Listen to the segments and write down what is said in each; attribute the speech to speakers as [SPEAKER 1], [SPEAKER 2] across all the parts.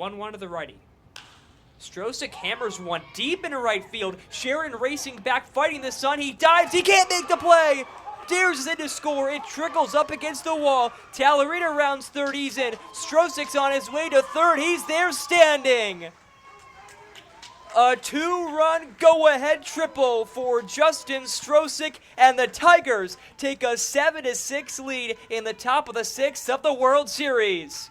[SPEAKER 1] 1-1 to the righty. Strosick hammers one deep into right field. Sharon racing back, fighting the sun. He dives. He can't make the play. Dares is in to score. It trickles up against the wall. Tallerita rounds third. He's in. Strosick's on his way to third. He's there standing. A two-run go-ahead triple for Justin Strosick, and the Tigers take a 7-6 lead in the top of the sixth of the World Series.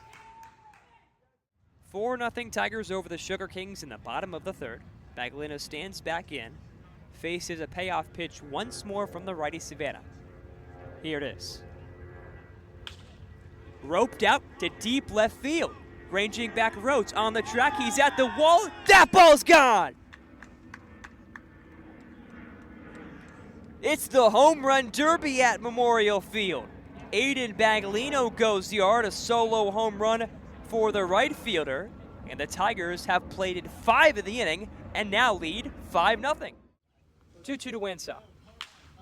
[SPEAKER 1] 4-0 Tigers over the Sugar Kings in the bottom of the third. Baglino stands back in, faces a payoff pitch once more from the righty Savannah. Here it is. Roped out to deep left field. Ranging back Rhodes on the track. He's at the wall. That ball's gone! It's the home run derby at Memorial Field. Aiden Baglino goes yard, a solo home run for the right fielder. And the Tigers have played 5 of the inning and now lead 5-0. 2-2 to Winshaw.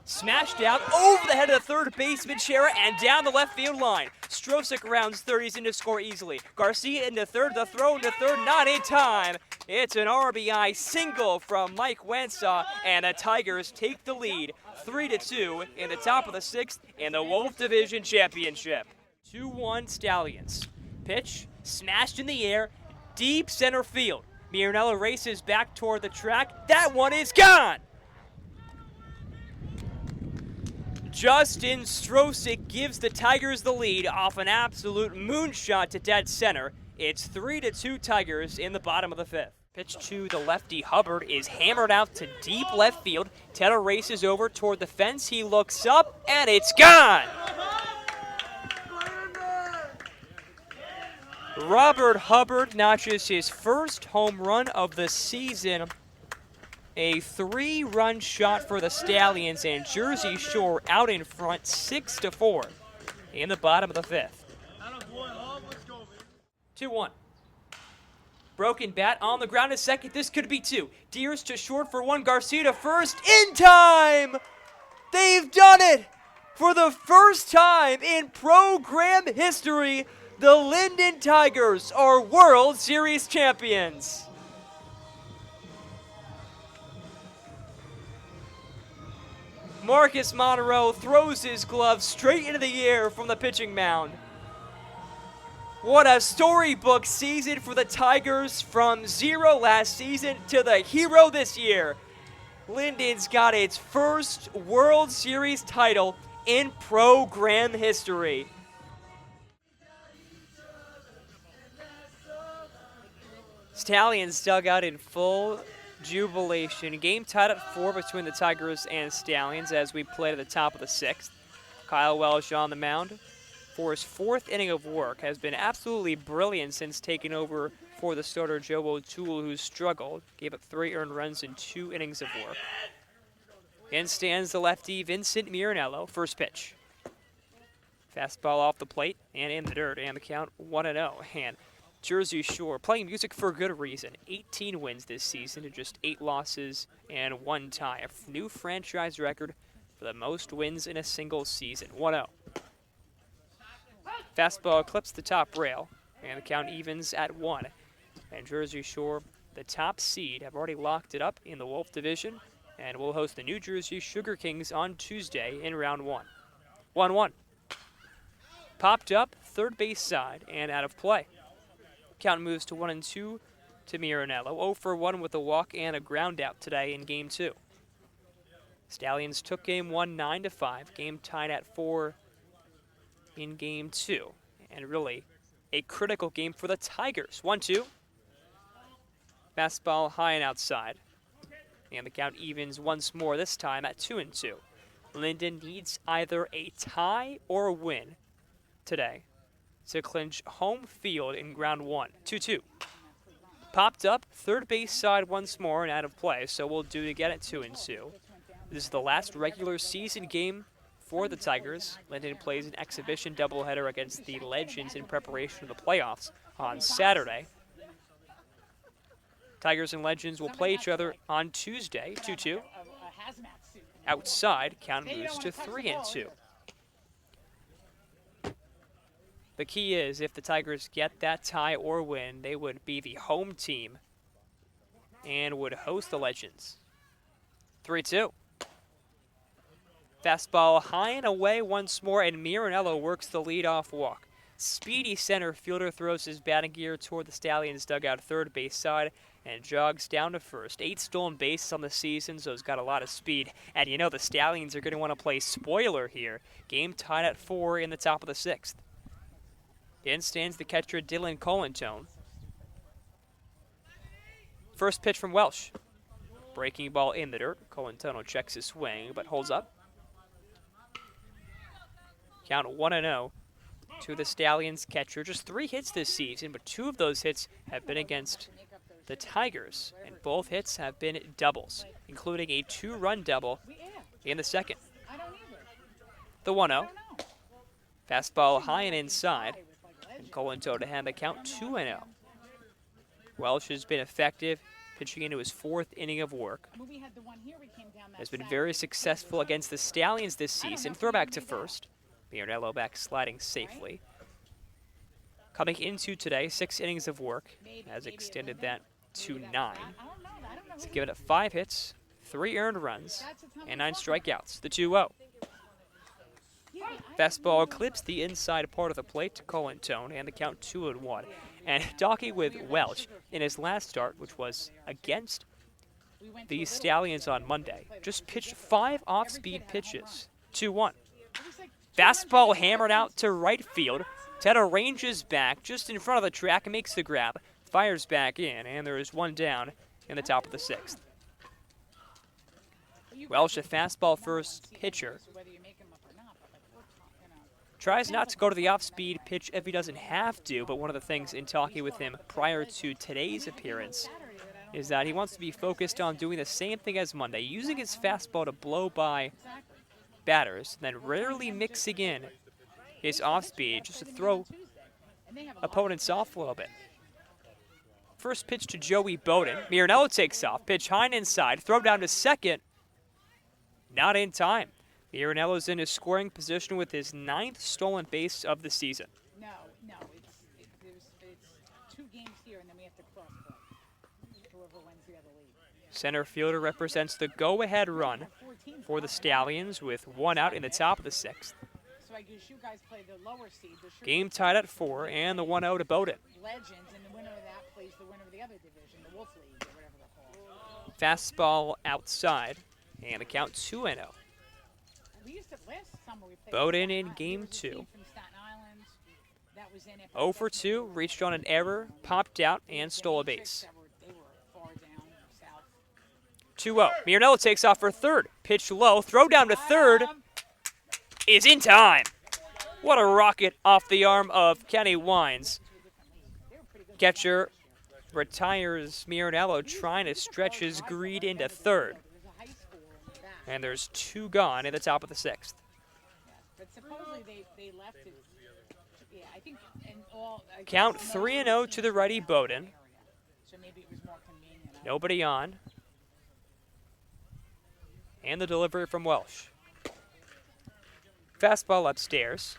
[SPEAKER 1] Smashed out over the head of the third baseman, Shera, and down the left field line. Strosick rounds third. He's in to score easily. Garcia into third. The throw into third, not in time. It's an RBI single from Mike Winshaw, and the Tigers take the lead 3-2 in the top of the sixth in the Wolf Division Championship. 2-1 Stallions. Pitch smashed in the air, deep center field. Miranello races back toward the track. That one is gone! Justin Strosick gives the Tigers the lead off an absolute moonshot to dead center. It's 3-2 Tigers in the bottom of the fifth. Pitch to the lefty Hubbard is hammered out to deep left field. Tedder races over toward the fence. He looks up, and it's gone! Robert Hubbard notches his first home run of the season. A 3-run shot for the Stallions, and Jersey Shore out in front 6-4 in the bottom of the fifth. 2-1. Broken bat on the ground to second. This could be 2. Deers to short for 1. Garcia to first. In time! They've done it! For the first time in program history, the Linden Tigers are World Series champions. Marcus Monroe throws his glove straight into the air from the pitching mound. What a storybook season for the Tigers, from 0 last season to the hero this year. Linden's got its first World Series title in program history. Stallions dug out in full jubilation. Game tied at 4 between the Tigers and Stallions as we play to the top of the sixth. Kyle Welsh on the mound for his 4th inning of work. Has been absolutely brilliant since taking over for the starter Joe O'Toole, who struggled. Gave up 3 earned runs in 2 innings of work. In stands the lefty Vincent Miranello. First pitch. Fastball off the plate and in the dirt, and the count 1-0. And Jersey Shore playing music for good reason. 18 wins this season to just 8 losses and 1 tie. A new franchise record for the most wins in a single season. 1-0. Fastball clips the top rail, and the count evens at 1. And Jersey Shore, the top seed, have already locked it up in the Wolf Division, and will host the New Jersey Sugar Kings on Tuesday in round 1. 1-1. Popped up, third base side, and out of play. Count moves to 1-2 to Miranello. 0 for 1 with a walk and a ground out today in Game 2. Stallions took Game 1 9-5. Game tied at 4 in Game 2. And really a critical game for the Tigers. 1-2. Fastball high and outside. And the count evens once more, this time at 2-2. Linden needs either a tie or a win today to clinch home field in round 1. 2-2. Popped up, third base side once more and out of play, so we'll do it again at 2-2. This is the last regular season game for the Tigers. Linden plays an exhibition doubleheader against the Legends in preparation of the playoffs on Saturday. Tigers and Legends will play each other on Tuesday, 2-2. Outside, count moves to 3-2. The key is if the Tigers get that tie or win, they would be the home team and would host the Legends. 3-2. Fastball high and away once more, and Miranello works the leadoff walk. Speedy center fielder throws his batting gear toward the Stallions' dugout third base side and jogs down to first. 8 stolen bases on the season, so he's got a lot of speed. And you know the Stallions are going to want to play spoiler here. Game tied at 4 in the top of the 6th. In stands the catcher Dylan Colantone. First pitch from Welsh. Breaking ball in the dirt. Colantone checks his swing, but holds up. Count 1-0 to the Stallions catcher. Just 3 hits this season, but 2 of those hits have been against the Tigers, and both hits have been doubles, including a 2-run double in the second. The 1-0. Fastball high and inside, and Colantone to hand the count 2-0. Welsh has been effective, pitching into his 4th inning of work. Has been very successful against the Stallions this season. Throw back to first. Miranello back sliding safely. Coming into today, 6 innings of work, has extended that to 9. He's given it 5 hits, 3 earned runs, and 9 strikeouts. The 2-0. Fastball clips the inside part of the plate to Colantone, and the count 2-1. And talking with Welsh in his last start, which was against the Stallions on Monday, just pitched 5 off-speed pitches. 2-1. Fastball hammered out to right field. Teta ranges back just in front of the track and makes the grab. Fires back in, and there is 1 down in the top of the 6th. Welsh, a fastball first pitcher, tries not to go to the off-speed pitch if he doesn't have to, but one of the things in talking with him prior to today's appearance is that he wants to be focused on doing the same thing as Monday, using his fastball to blow by batters, then rarely mixing in his off-speed just to throw opponents off a little bit. First pitch to Joey Bowden. Miranello takes off, pitch high and inside, throw down to second. Not in time. Miranello's in his scoring position with his 9th stolen base of the season.
[SPEAKER 2] No, it's 2 games here, and then we have to cross whoever wins the other league.
[SPEAKER 1] Center fielder represents the go-ahead run for the Stallions with 1 out in the top of the 6th.
[SPEAKER 2] So I guess you guys play the lower seed.
[SPEAKER 1] Game tied at 4, and the 1-0 to Bowden.
[SPEAKER 2] Legends, and the winner of that plays the winner of the other division, the Wolf League, or whatever they're called.
[SPEAKER 1] Fastball outside, and the count 2-0.
[SPEAKER 2] We used to last summer. We played
[SPEAKER 1] Bowden in game 2. 0 for 2, reached on an error, popped out, and stole a base. 2-0. Miranello takes off for third. Pitch low, throw down to third is in time. What a rocket off the arm of Kenny Wines. Catcher retires Miranello, trying to stretch his greed into third. And there's 2 gone in the top of the 6th.
[SPEAKER 2] But supposedly they left it. Yeah, I think in all.
[SPEAKER 1] Count 3-0 to the righty Bowden.
[SPEAKER 2] So maybe it was more convenient.
[SPEAKER 1] Nobody on. And the delivery from Welsh. Fastball upstairs.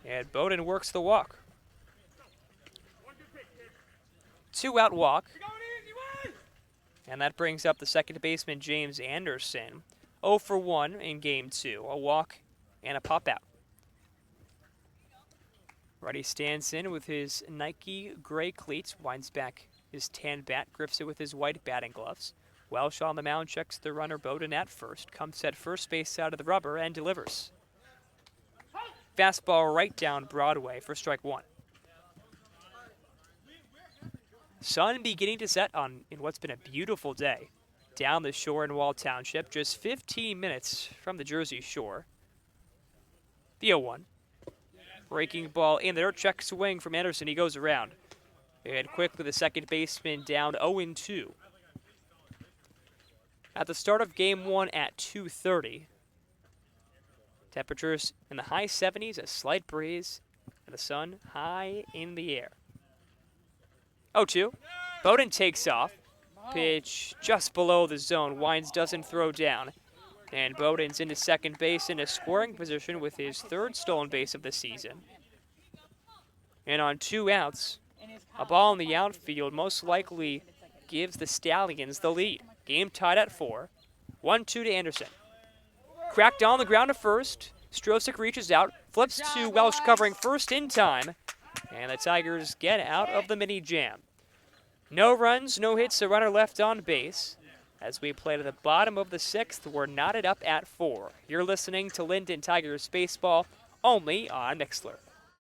[SPEAKER 1] And Bowden works the walk. 2-out walk. And that brings up the second baseman, James Anderson. 0 for 1 in game 2. A walk and a pop out. Righty stands in with his Nike gray cleats, winds back his tan bat, grips it with his white batting gloves. Welsh on the mound checks the runner Bowden at first, comes at first base out of the rubber and delivers. Fastball right down Broadway for strike 1. Sun beginning to set in what's been a beautiful day down the shore in Wall Township, just 15 minutes from the Jersey Shore. The 0-1. Breaking ball in the dirt, check swing from Anderson. He goes around. And quickly the second baseman down 0-2. At the start of game 1 at 2:30. Temperatures in the high 70s, a slight breeze, and the sun high in the air. 0-2. Bowden takes off. Pitch just below the zone. Wines doesn't throw down. And Bowden's into second base in a scoring position with his 3rd stolen base of the season. And on 2 outs,
[SPEAKER 2] in his
[SPEAKER 1] a
[SPEAKER 2] college
[SPEAKER 1] ball in the
[SPEAKER 2] football,
[SPEAKER 1] outfield most likely gives the Stallions the lead. Game tied at 4. 1-2 to Anderson. Cracked on the ground to first. Strosick reaches out, flips to Welsh covering first in time, and the Tigers get out of the mini jam. No runs, no hits, a runner left on base. As we play to the bottom of the 6th, we're knotted up at 4. You're listening to Linden Tigers Baseball, only on Mixler.